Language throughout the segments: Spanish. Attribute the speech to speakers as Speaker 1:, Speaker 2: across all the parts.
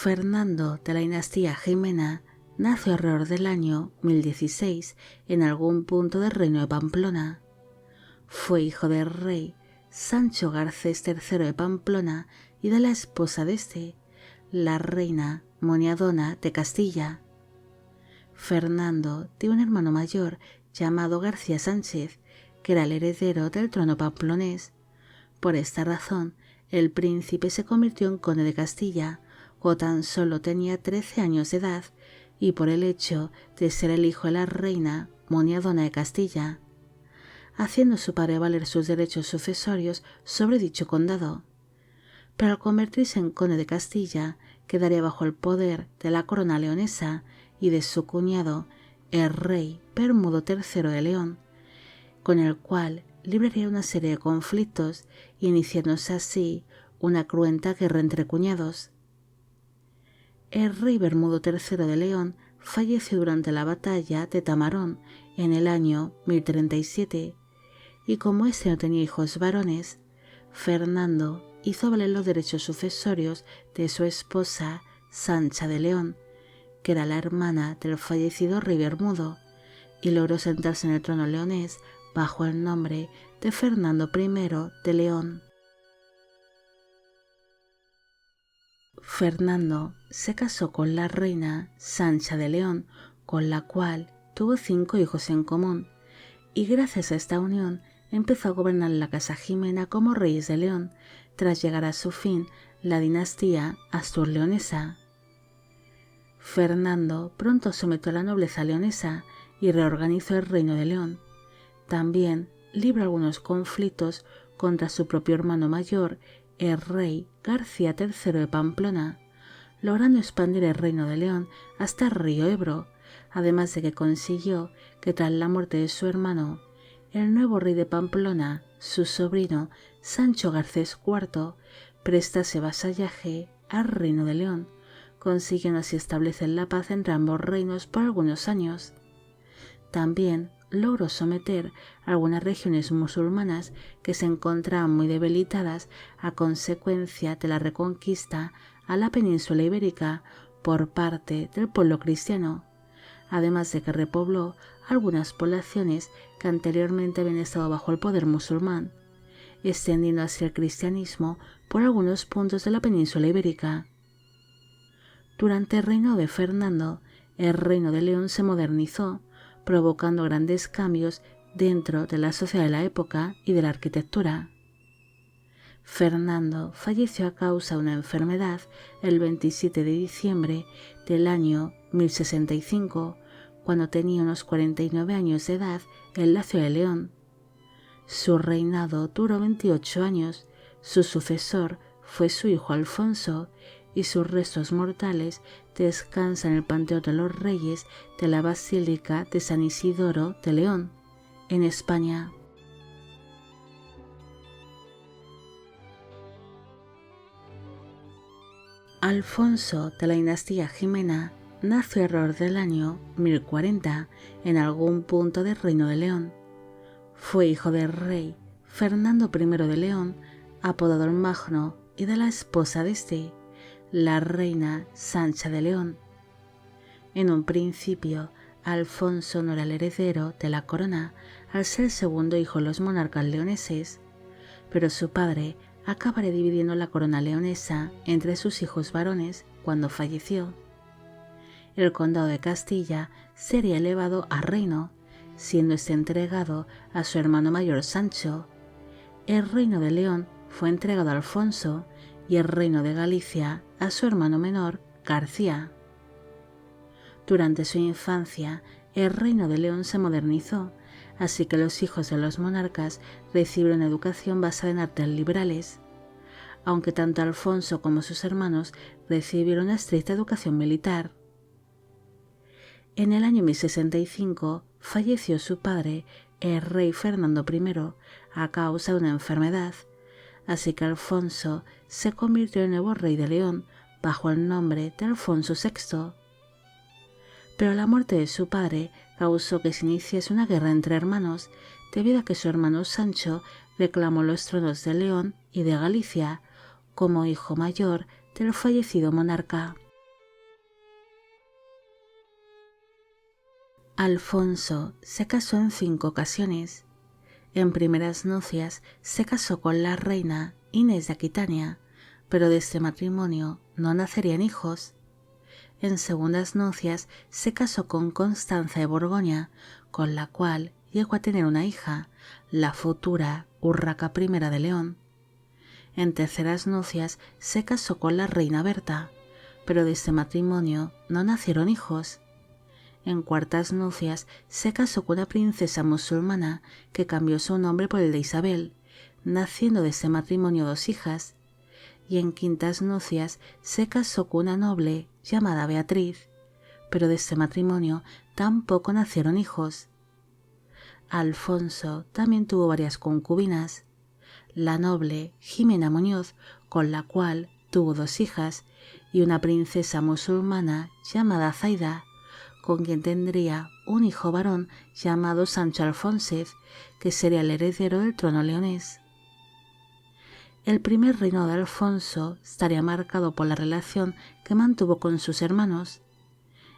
Speaker 1: Fernando de la dinastía Jimena nació alrededor del año 1016 en algún punto del reino de Pamplona. Fue hijo del rey Sancho Garcés III de Pamplona y de la esposa de este, la reina Moniadona de Castilla. Fernando tiene un hermano mayor llamado García Sánchez, que era el heredero del trono pamplonés. Por esta razón, el príncipe se convirtió en conde de Castilla, cuando tan solo tenía 13 años de edad, y por el hecho de ser el hijo de la reina Moniadona de Castilla, haciendo su padre valer sus derechos sucesorios sobre dicho condado. Pero al convertirse en conde de Castilla, quedaría bajo el poder de la corona leonesa y de su cuñado, el rey Bermudo III de León, con el cual libraría una serie de conflictos, iniciándose así una cruenta guerra entre cuñados. El rey Bermudo III de León falleció durante la batalla de Tamarón en el año 1037, y como éste no tenía hijos varones, Fernando hizo valer los derechos sucesorios de su esposa Sancha de León, que era la hermana del fallecido rey Bermudo, y logró sentarse en el trono leonés bajo el nombre de Fernando I de León. Fernando se casó con la reina Sancha de León, con la cual tuvo 5 hijos en común, y gracias a esta unión empezó a gobernar la casa Jimena como reyes de León, tras llegar a su fin la dinastía Astur-Leonesa. Fernando pronto sometió a la nobleza leonesa y reorganizó el reino de León. También libró algunos conflictos contra su propio hermano mayor, el rey García III de Pamplona, logrando expandir el reino de León hasta el río Ebro, además de que consiguió que tras la muerte de su hermano, el nuevo rey de Pamplona, su sobrino Sancho Garcés IV, prestase vasallaje al reino de León, consiguiendo así establecer la paz entre ambos reinos por algunos años. También logró someter algunas regiones musulmanas que se encontraban muy debilitadas a consecuencia de la reconquista a la península ibérica por parte del pueblo cristiano, además de que repobló algunas poblaciones que anteriormente habían estado bajo el poder musulmán, extendiendo así el cristianismo por algunos puntos de la península ibérica. Durante el reinado de Fernando, el reino de León se modernizó, provocando grandes cambios dentro de la sociedad de la época y de la arquitectura. Fernando falleció a causa de una enfermedad el 27 de diciembre del año 1065, cuando tenía unos 49 años de edad en la ciudad de León. Su reinado duró 28 años, su sucesor fue su hijo Alfonso, y sus restos mortales descansan en el Panteón de los Reyes de la Basílica de San Isidoro de León, en España. Alfonso de la dinastía Jimena nació alrededor del año 1040 en algún punto del Reino de León. Fue hijo del rey Fernando I de León, apodado el Magno, y de la esposa de este, la reina Sancha de León. En un principio, Alfonso no era el heredero de la corona al ser el segundo hijo de los monarcas leoneses, pero su padre acabaría dividiendo la corona leonesa entre sus hijos varones cuando falleció. El condado de Castilla sería elevado a reino, siendo este entregado a su hermano mayor Sancho. El reino de León fue entregado a Alfonso y el reino de Galicia a su hermano menor García. Durante su infancia, el reino de León se modernizó, así que los hijos de los monarcas recibieron educación basada en artes liberales, aunque tanto Alfonso como sus hermanos recibieron una estricta educación militar. En el año 1065 falleció su padre, el rey Fernando I, a causa de una enfermedad, así que Alfonso se convirtió en nuevo rey de León bajo el nombre de Alfonso VI. Pero la muerte de su padre causó que se iniciase una guerra entre hermanos, debido a que su hermano Sancho reclamó los tronos de León y de Galicia como hijo mayor del fallecido monarca. Alfonso se casó en 5 ocasiones. En primeras nupcias se casó con la reina Inés de Aquitania, pero de este matrimonio no nacerían hijos. En segundas nupcias se casó con Constanza de Borgoña, con la cual llegó a tener una hija, la futura Urraca I de León. En terceras nupcias se casó con la reina Berta, pero de este matrimonio no nacieron hijos. En cuartas nupcias se casó con una princesa musulmana que cambió su nombre por el de Isabel, naciendo de este matrimonio 2 hijas. Y en quintas nupcias se casó con una noble llamada Beatriz, pero de este matrimonio tampoco nacieron hijos. Alfonso también tuvo varias concubinas, la noble Jimena Muñoz, con la cual tuvo 2 hijas, y una princesa musulmana llamada Zaida, con quien tendría un hijo varón llamado Sancho Alfónzez, que sería el heredero del trono leonés. El primer reinado de Alfonso estaría marcado por la relación que mantuvo con sus hermanos.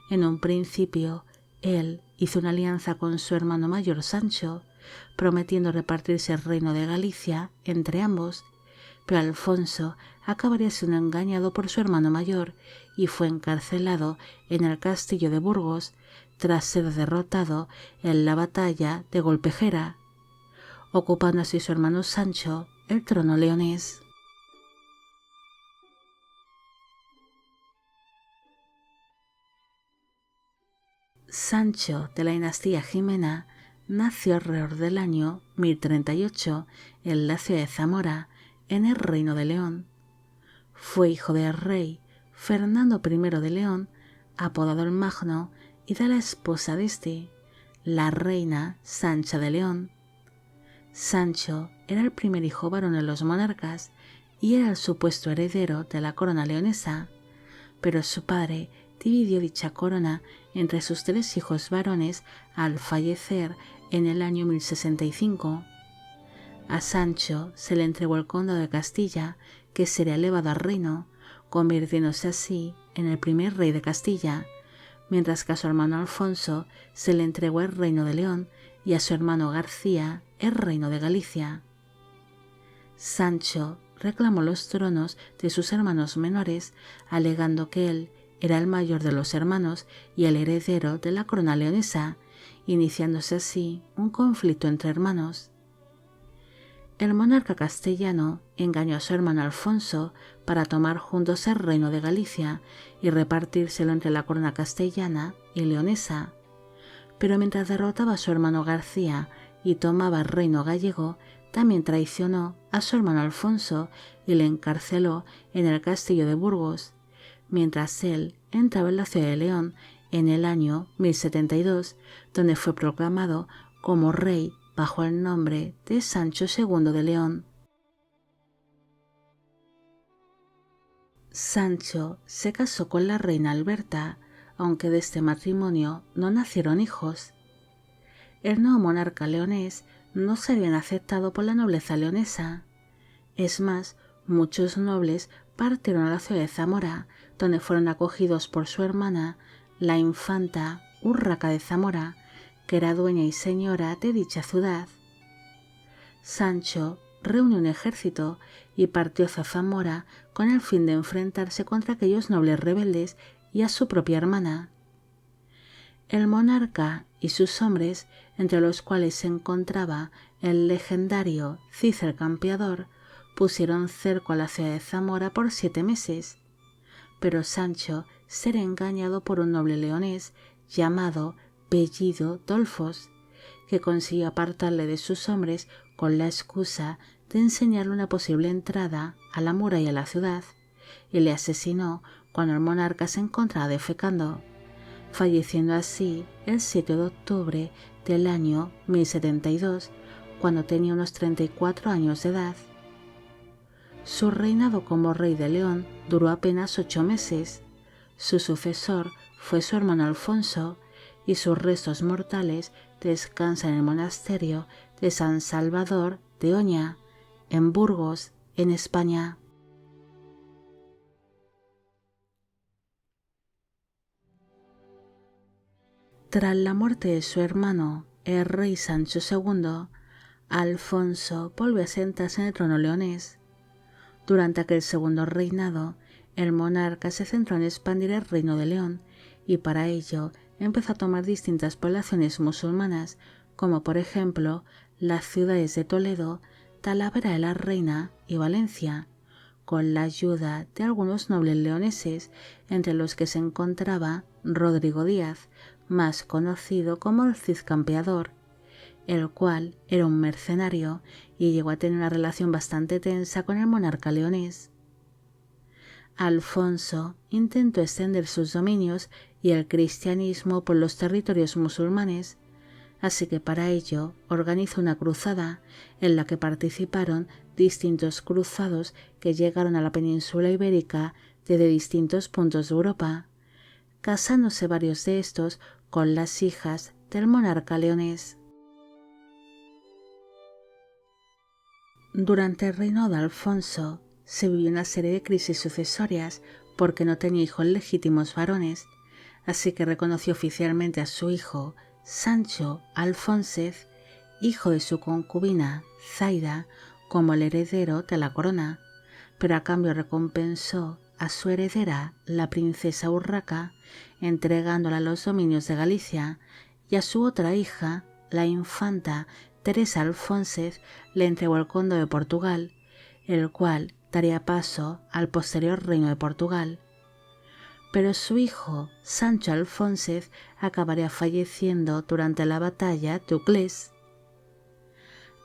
Speaker 1: En un principio, él hizo una alianza con su hermano mayor Sancho, prometiendo repartirse el reino de Galicia entre ambos, pero Alfonso acabaría siendo engañado por su hermano mayor y fue encarcelado en el castillo de Burgos tras ser derrotado en la batalla de Golpejera, ocupando así su hermano Sancho el trono leonés. Sancho de la dinastía Jimena nació alrededor del año 1038 en la ciudad de Zamora, en el Reino de León. Fue hijo del rey Fernando I de León, apodado el Magno, y de la esposa de este, la reina Sancha de León. Sancho era el primer hijo varón de los monarcas y era el supuesto heredero de la corona leonesa, pero su padre dividió dicha corona entre sus 3 hijos varones al fallecer en el año 1065. A Sancho se le entregó el condado de Castilla, que sería elevado al reino, convirtiéndose así en el primer rey de Castilla, mientras que a su hermano Alfonso se le entregó el reino de León y a su hermano García el reino de Galicia. Sancho reclamó los tronos de sus hermanos menores, alegando que él era el mayor de los hermanos y el heredero de la corona leonesa, iniciándose así un conflicto entre hermanos. El monarca castellano engañó a su hermano Alfonso para tomar juntos el reino de Galicia y repartírselo entre la corona castellana y leonesa, pero mientras derrotaba a su hermano García y tomaba el reino gallego, también traicionó a su hermano Alfonso y le encarceló en el castillo de Burgos, mientras él entraba en la ciudad de León en el año 1072, donde fue proclamado como rey bajo el nombre de Sancho II de León. Sancho se casó con la reina Alberta, aunque de este matrimonio no nacieron hijos. El nuevo monarca leonés no se había aceptado por la nobleza leonesa. Es más, muchos nobles partieron a la ciudad de Zamora, donde fueron acogidos por su hermana, la infanta Urraca de Zamora, que era dueña y señora de dicha ciudad. Sancho reunió un ejército y partió hacia Zamora con el fin de enfrentarse contra aquellos nobles rebeldes y a su propia hermana. El monarca y sus hombres, entre los cuales se encontraba el legendario Cid el Campeador, pusieron cerco a la ciudad de Zamora por 7 meses, pero Sancho será engañado por un noble leonés llamado Bellido Dolfos, que consiguió apartarle de sus hombres con la excusa de enseñarle una posible entrada a la muralla de la ciudad, y le asesinó cuando el monarca se encontraba defecando, falleciendo así el 7 de octubre del año 1072, cuando tenía unos 34 años de edad. Su reinado como rey de León duró apenas 8 meses. Su sucesor fue su hermano Alfonso, y sus restos mortales descansan en el monasterio de San Salvador de Oña, en Burgos, en España. Tras la muerte de su hermano, el rey Sancho II, Alfonso volvió a sentarse en el trono leonés. Durante aquel segundo reinado, el monarca se centró en expandir el reino de León y para ello empezó a tomar distintas poblaciones musulmanas, como por ejemplo las ciudades de Toledo, Talavera de la Reina y Valencia, con la ayuda de algunos nobles leoneses, entre los que se encontraba Rodrigo Díaz, más conocido como el Cid Campeador, el cual era un mercenario y llegó a tener una relación bastante tensa con el monarca leonés. Alfonso intentó extender sus dominios y el cristianismo por los territorios musulmanes, así que para ello organizó una cruzada en la que participaron distintos cruzados que llegaron a la península ibérica desde distintos puntos de Europa, casándose varios de estos con las hijas del monarca leonés. Durante el reinado de Alfonso se vivió una serie de crisis sucesorias porque no tenía hijos legítimos varones, así que reconoció oficialmente a su hijo Sancho Alfónzez, hijo de su concubina Zaida, como el heredero de la corona, pero a cambio recompensó a su heredera, la princesa Urraca, entregándola los dominios de Galicia, y a su otra hija, la infanta Teresa Alfónzez, le entregó el conde de Portugal, el cual daría paso al posterior reino de Portugal. Pero su hijo, Sancho Alfónzez, acabaría falleciendo durante la batalla de Uclés.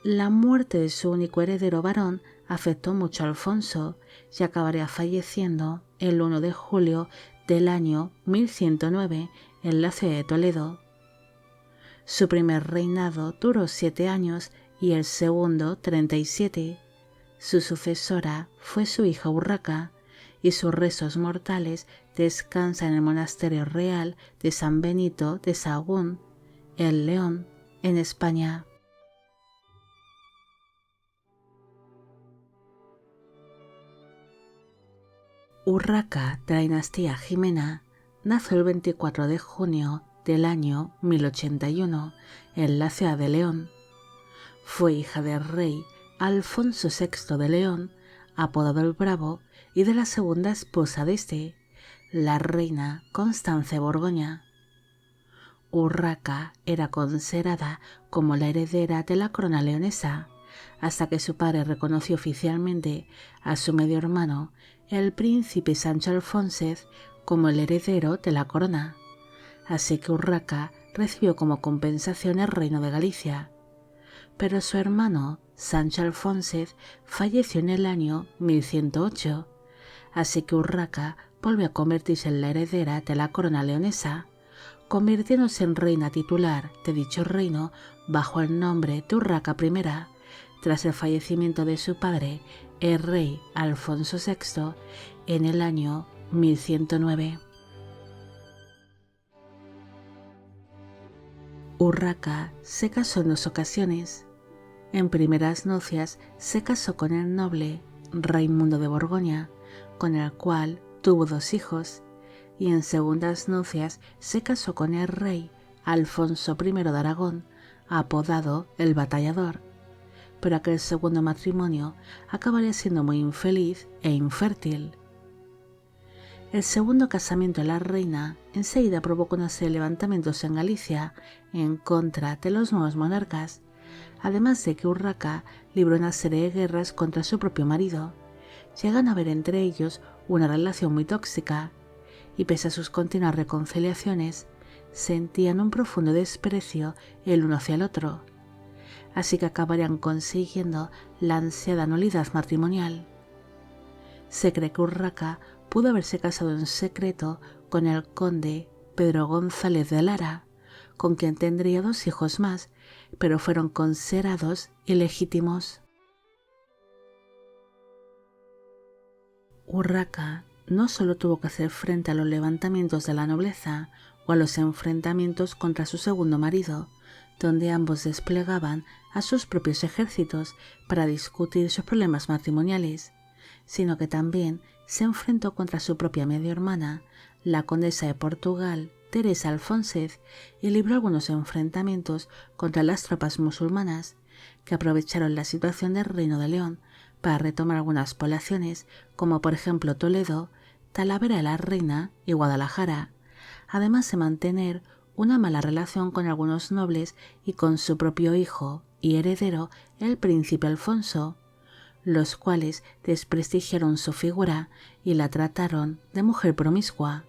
Speaker 1: La muerte de su único heredero varón afectó mucho a Alfonso y acabaría falleciendo el 1 de julio del año 1109 en la ciudad de Toledo. Su primer reinado duró 7 años y el segundo 37. Su sucesora fue su hija Urraca, y sus restos mortales descansan en el monasterio real de San Benito de Sahagún, en León, en España. Urraca de la dinastía Jimena nació el 24 de junio del año 1081 en la ciudad de León. Fue hija del rey Alfonso VI de León, apodado el Bravo, y de la segunda esposa de este, la reina Constanza de Borgoña. Urraca era considerada como la heredera de la corona leonesa, hasta que su padre reconoció oficialmente a su medio hermano, el príncipe Sancho Alfónzez, como el heredero de la corona. Así que Urraca recibió como compensación el reino de Galicia. Pero su hermano, Sancho Alfónzez, falleció en el año 1108, así que Urraca volvió a convertirse en la heredera de la corona leonesa, convirtiéndose en reina titular de dicho reino bajo el nombre de Urraca I, tras el fallecimiento de su padre, el rey Alfonso VI, en el año 1109. Urraca se casó en 2 ocasiones. En primeras nupcias se casó con el noble Raimundo de Borgoña, con el cual tuvo 2 hijos, y en segundas nupcias se casó con el rey Alfonso I de Aragón, apodado el Batallador, pero aquel segundo matrimonio acabaría siendo muy infeliz e infértil. El segundo casamiento de la reina enseguida provocó una serie de levantamientos en Galicia en contra de los nuevos monarcas, además de que Urraca libró una serie de guerras contra su propio marido, llegando a haber entre ellos una relación muy tóxica, y pese a sus continuas reconciliaciones, sentían un profundo desprecio el uno hacia el otro, así que acabarían consiguiendo la ansiada nulidad matrimonial. Se cree que Urraca pudo haberse casado en secreto con el conde Pedro González de Lara, con quien tendría 2 hijos más, pero fueron considerados ilegítimos. Urraca no solo tuvo que hacer frente a los levantamientos de la nobleza o a los enfrentamientos contra su segundo marido, donde ambos desplegaban a sus propios ejércitos para discutir sus problemas matrimoniales, sino que también se enfrentó contra su propia medio hermana, la condesa de Portugal Teresa Alfonsez y libró algunos enfrentamientos contra las tropas musulmanas, que aprovecharon la situación del Reino de León para retomar algunas poblaciones, como por ejemplo Toledo, Talavera de la Reina y Guadalajara, además de mantener una mala relación con algunos nobles y con su propio hijo y heredero, el príncipe Alfonso, los cuales desprestigiaron su figura y la trataron de mujer promiscua.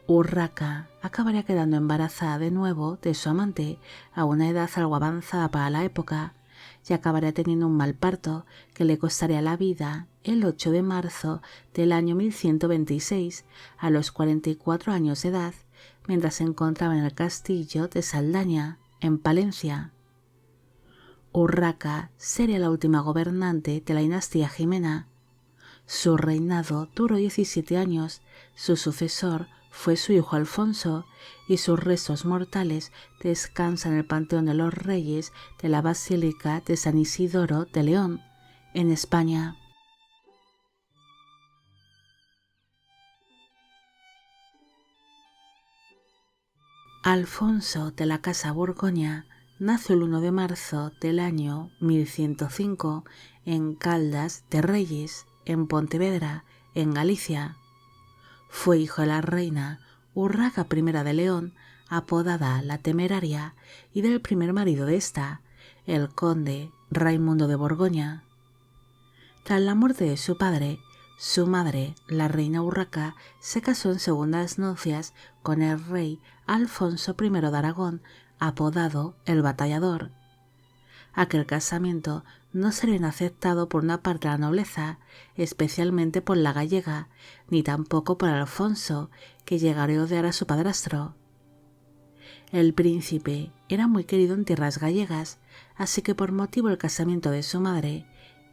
Speaker 1: Urraca acabaría quedando embarazada de nuevo de su amante a una edad algo avanzada para la época y acabaría teniendo un mal parto que le costaría la vida el 8 de marzo del año 1126 a los 44 años de edad, mientras se encontraba en el castillo de Saldaña, en Palencia. Urraca sería la última gobernante de la dinastía Jimena. Su reinado duró 17 años, su sucesor fue su hijo Alfonso y sus restos mortales descansan en el Panteón de los Reyes de la Basílica de San Isidoro de León, en España. Alfonso de la Casa Borgoña nació el 1 de marzo del año 1105 en Caldas de Reyes, en Pontevedra, en Galicia. Fue hijo de la reina Urraca I de León, apodada la Temeraria, y del primer marido de esta, el conde Raimundo de Borgoña. Tras la muerte de su padre, su madre, la reina Urraca, se casó en segundas nupcias con el rey Alfonso I de Aragón, apodado el Batallador. Aquel casamiento no sería bien aceptado por una parte de la nobleza, especialmente por la gallega, ni tampoco por Alfonso, que llegaría a odiar a su padrastro. El príncipe era muy querido en tierras gallegas, así que por motivo del casamiento de su madre,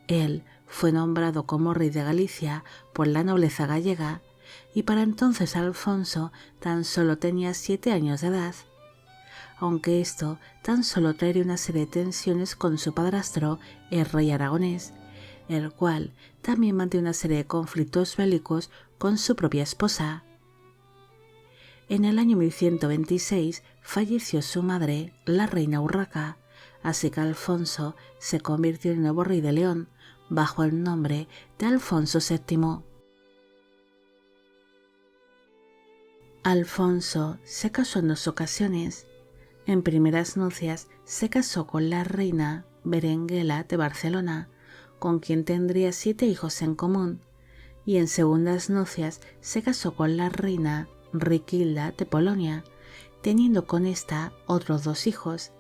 Speaker 1: él fue nombrado como rey de Galicia por la nobleza gallega, y para entonces Alfonso tan solo tenía 7 años de edad. Aunque esto tan solo traería una serie de tensiones con su padrastro, el rey aragonés, el cual también mantiene una serie de conflictos bélicos con su propia esposa. En el año 1126 falleció su madre, la reina Urraca, así que Alfonso se convirtió en el nuevo rey de León, bajo el nombre de Alfonso VII. Alfonso se casó en 2 ocasiones. En primeras nupcias se casó con la reina Berenguela de Barcelona, con quien tendría 7 hijos en común, y en segundas nupcias se casó con la reina Riquilda de Polonia, teniendo con esta otros 2 hijos,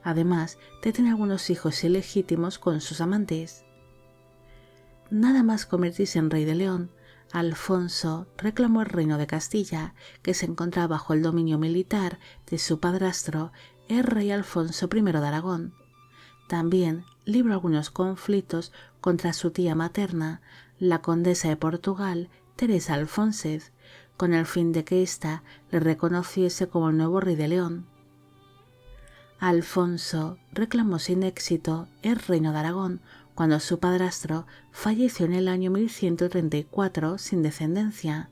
Speaker 1: además de tener algunos hijos ilegítimos con sus amantes. Nada más convertirse en rey de León, Alfonso reclamó el reino de Castilla, que se encontraba bajo el dominio militar de su padrastro, el rey Alfonso I de Aragón. También libró algunos conflictos contra su tía materna, la condesa de Portugal, Teresa Alfonsez, con el fin de que ésta le reconociese como el nuevo rey de León. Alfonso reclamó sin éxito el reino de Aragón cuando su padrastro falleció en el año 1134 sin descendencia,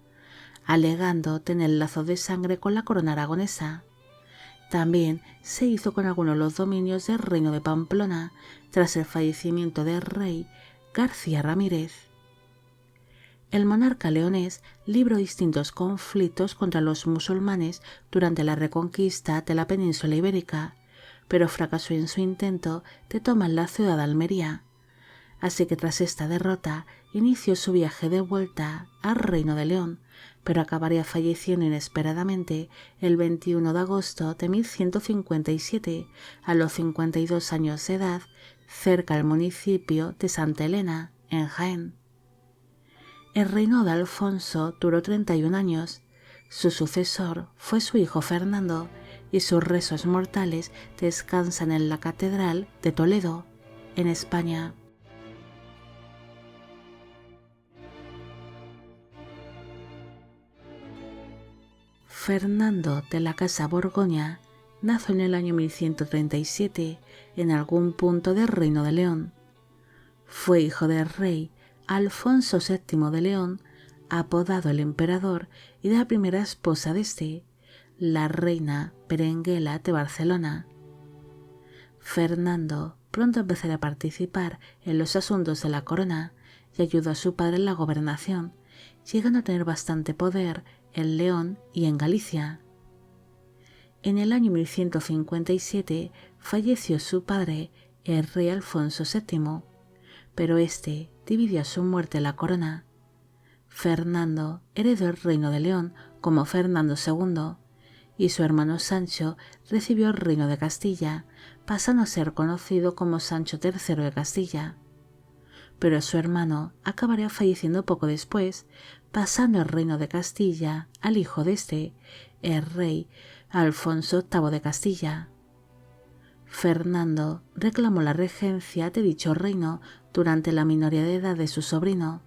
Speaker 1: alegando tener lazos de sangre con la corona aragonesa. También se hizo con algunos de los dominios del reino de Pamplona tras el fallecimiento del rey García Ramírez. El monarca leonés libró distintos conflictos contra los musulmanes durante la reconquista de la península ibérica, pero fracasó en su intento de tomar la ciudad de Almería. Así que tras esta derrota inició su viaje de vuelta al Reino de León, pero acabaría falleciendo inesperadamente el 21 de agosto de 1157 a los 52 años de edad, cerca del municipio de Santa Elena, en Jaén. El reino de Alfonso duró 31 años. Su sucesor fue su hijo Fernando, y sus restos mortales descansan en la Catedral de Toledo, en España. Fernando de la Casa Borgoña nació en el año 1137 en algún punto del Reino de León. Fue hijo del rey Alfonso VII de León, apodado el emperador, y de la primera esposa de este, la reina Berenguela de Barcelona. Fernando pronto empezaría a participar en los asuntos de la corona y ayudó a su padre en la gobernación, llegando a tener bastante poder en León y en Galicia. En el año 1157 falleció su padre, el rey Alfonso VII, pero este dividió a su muerte la corona. Fernando heredó el reino de León como Fernando II, y su hermano Sancho recibió el reino de Castilla, pasando a ser conocido como Sancho III de Castilla. Pero su hermano acabaría falleciendo poco después, pasando el reino de Castilla al hijo de este, el rey Alfonso VIII de Castilla. Fernando reclamó la regencia de dicho reino durante la minoría de edad de su sobrino,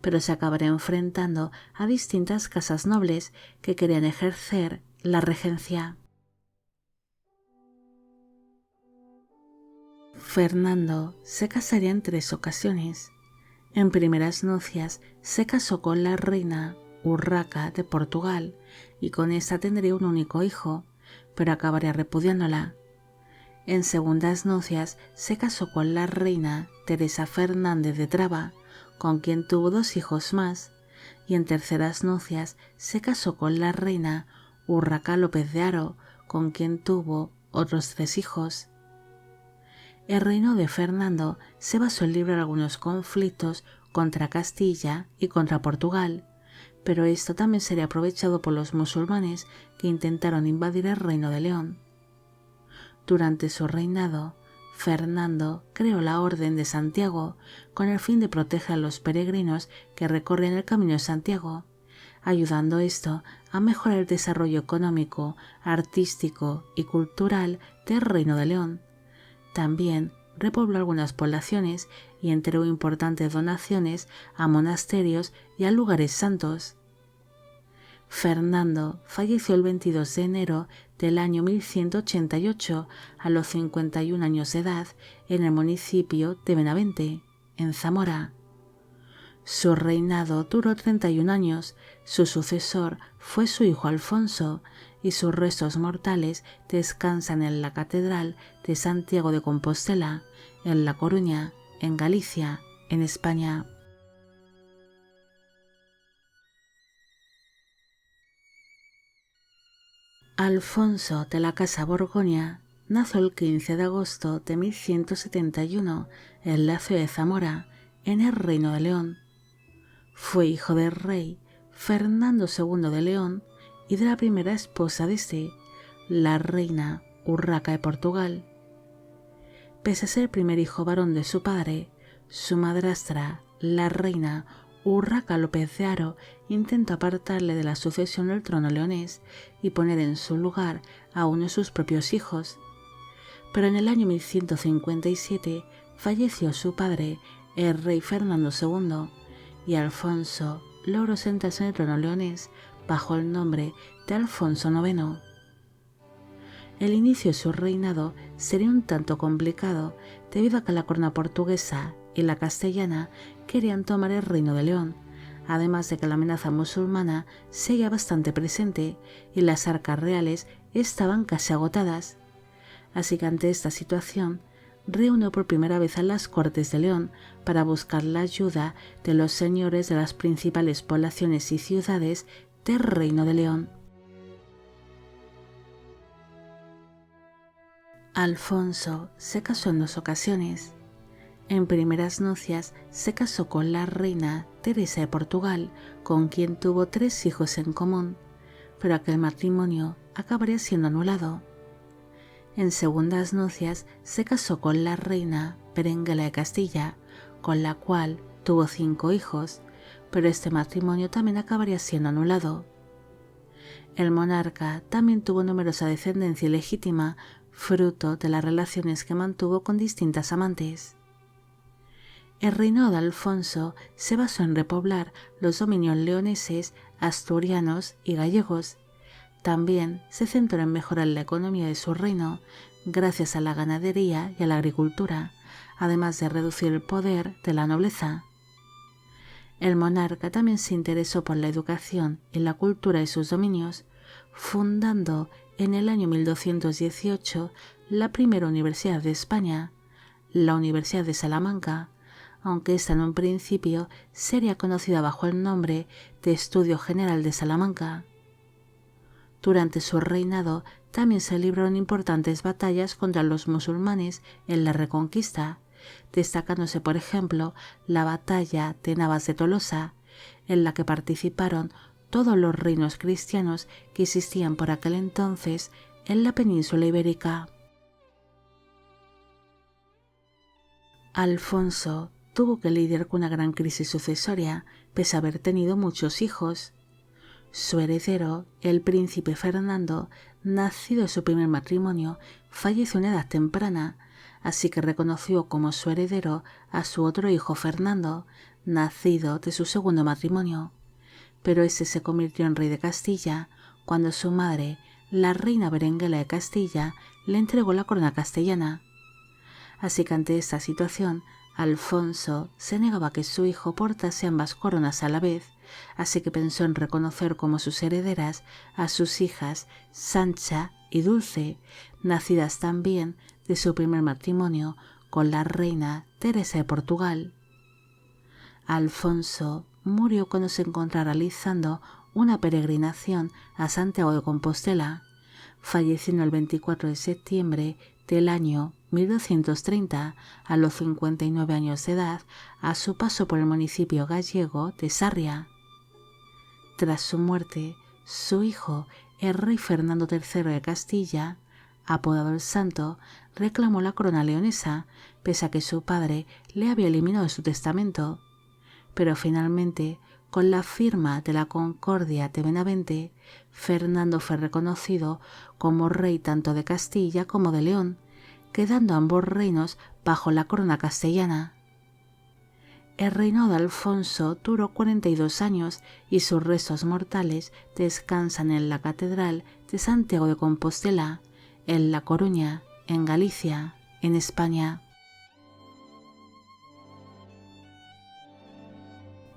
Speaker 1: pero se acabaría enfrentando a distintas casas nobles que querían ejercer la regencia. Fernando se casaría en 3 ocasiones. En primeras nupcias se casó con la reina Urraca de Portugal y con esta tendría un único hijo, pero acabaría repudiándola. En segundas nupcias se casó con la reina Teresa Fernández de Traba, con quien tuvo 2 hijos más, y en terceras nupcias se casó con la reina Urraca López de Haro, con quien tuvo otros 3 hijos. El reino de Fernando se basó en librar algunos conflictos contra Castilla y contra Portugal, pero esto también sería aprovechado por los musulmanes que intentaron invadir el reino de León. Durante su reinado, Fernando creó la Orden de Santiago con el fin de proteger a los peregrinos que recorren el Camino de Santiago, ayudando esto a mejorar el desarrollo económico, artístico y cultural del Reino de León. También repobló algunas poblaciones y entregó importantes donaciones a monasterios y a lugares santos. Fernando falleció el 22 de enero del año 1188 a los 51 años de edad en el municipio de Benavente, en Zamora. Su reinado duró 31 años, su sucesor fue su hijo Alfonso, y sus restos mortales descansan en la Catedral de Santiago de Compostela, en La Coruña, en Galicia, en España. Alfonso de la Casa Borgoña nació el 15 de agosto de 1171 en la ciudad de Zamora, en el Reino de León. Fue hijo del rey Fernando II de León y de la primera esposa de este, la reina Urraca de Portugal. Pese a ser el primer hijo varón de su padre, su madrastra, la reina Urraca López de Haro, intentó apartarle de la sucesión del trono leonés y poner en su lugar a uno de sus propios hijos. Pero en el año 1157 falleció su padre, el rey Fernando II, y Alfonso logró sentarse en el trono leonés bajo el nombre de Alfonso IX. El inicio de su reinado sería un tanto complicado debido a que la corona portuguesa y la castellana querían tomar el reino de León, además de que la amenaza musulmana seguía bastante presente y las arcas reales estaban casi agotadas. Así que ante esta situación, reunió por primera vez a las Cortes de León para buscar la ayuda de los señores de las principales poblaciones y ciudades del Reino de León. Alfonso se casó en 2 ocasiones. En primeras nupcias se casó con la reina Teresa de Portugal, con quien tuvo 3 hijos en común, pero aquel matrimonio acabaría siendo anulado. En segundas nupcias se casó con la reina Berenguela de Castilla, con la cual tuvo 5 hijos, pero este matrimonio también acabaría siendo anulado. El monarca también tuvo numerosa descendencia ilegítima, fruto de las relaciones que mantuvo con distintas amantes. El reinado de Alfonso se basó en repoblar los dominios leoneses, asturianos y gallegos. También se centró en mejorar la economía de su reino, gracias a la ganadería y a la agricultura, además de reducir el poder de la nobleza. El monarca también se interesó por la educación y la cultura de sus dominios, fundando en el año 1218 la primera universidad de España, la Universidad de Salamanca, aunque esta en un principio sería conocida bajo el nombre de Estudio General de Salamanca. Durante su reinado también se libraron importantes batallas contra los musulmanes en la Reconquista, destacándose por ejemplo la batalla de Navas de Tolosa, en la que participaron todos los reinos cristianos que existían por aquel entonces en la península ibérica. Alfonso tuvo que lidiar con una gran crisis sucesoria, pese a haber tenido muchos hijos. Su heredero, el príncipe Fernando, nacido de su primer matrimonio, falleció a una edad temprana, así que reconoció como su heredero a su otro hijo Fernando, nacido de su segundo matrimonio. Pero ese se convirtió en rey de Castilla cuando su madre, la reina Berenguela de Castilla, le entregó la corona castellana. Así que ante esta situación, Alfonso se negaba a que su hijo portase ambas coronas a la vez, así que pensó en reconocer como sus herederas a sus hijas Sancha y Dulce, nacidas también de su primer matrimonio con la reina Teresa de Portugal. Alfonso murió cuando se encontraba realizando una peregrinación a Santiago de Compostela, falleciendo el 24 de septiembre del año 1230 a los 59 años de edad a su paso por el municipio gallego de Sarria. Tras su muerte, su hijo, el rey Fernando III de Castilla, apodado el Santo, reclamó la corona leonesa, pese a que su padre le había eliminado de su testamento. Pero finalmente, con la firma de la Concordia de Benavente, Fernando fue reconocido como rey tanto de Castilla como de León, quedando ambos reinos bajo la corona castellana. El reinado de Alfonso duró 42 años y sus restos mortales descansan en la Catedral de Santiago de Compostela, en La Coruña, en Galicia, en España.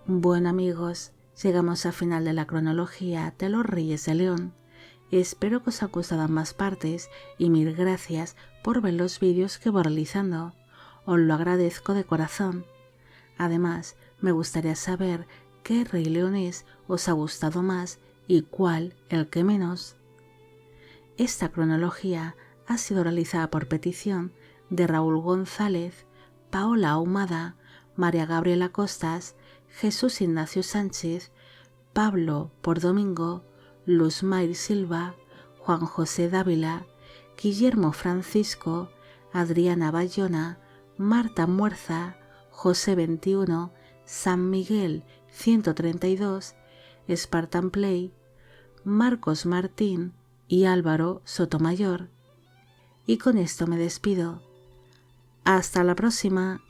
Speaker 1: Bueno amigos, llegamos al final de la cronología de los Reyes de León. Espero que os haya gustado ambas partes y mil gracias por ver los vídeos que voy realizando. Os lo agradezco de corazón. Además, me gustaría saber qué rey leonés os ha gustado más y cuál el que menos. Esta cronología ha sido realizada por petición de Raúl González, Paola Ahumada, María Gabriela Costas, Jesús Ignacio Sánchez, Pablo por Domingo, Luzmair Silva, Juan José Dávila, Guillermo Francisco, Adriana Bayona, Marta Muerza, José 21, San Miguel 132, Spartan Play, Marcos Martín y Álvaro Sotomayor. Y con esto me despido. Hasta la próxima.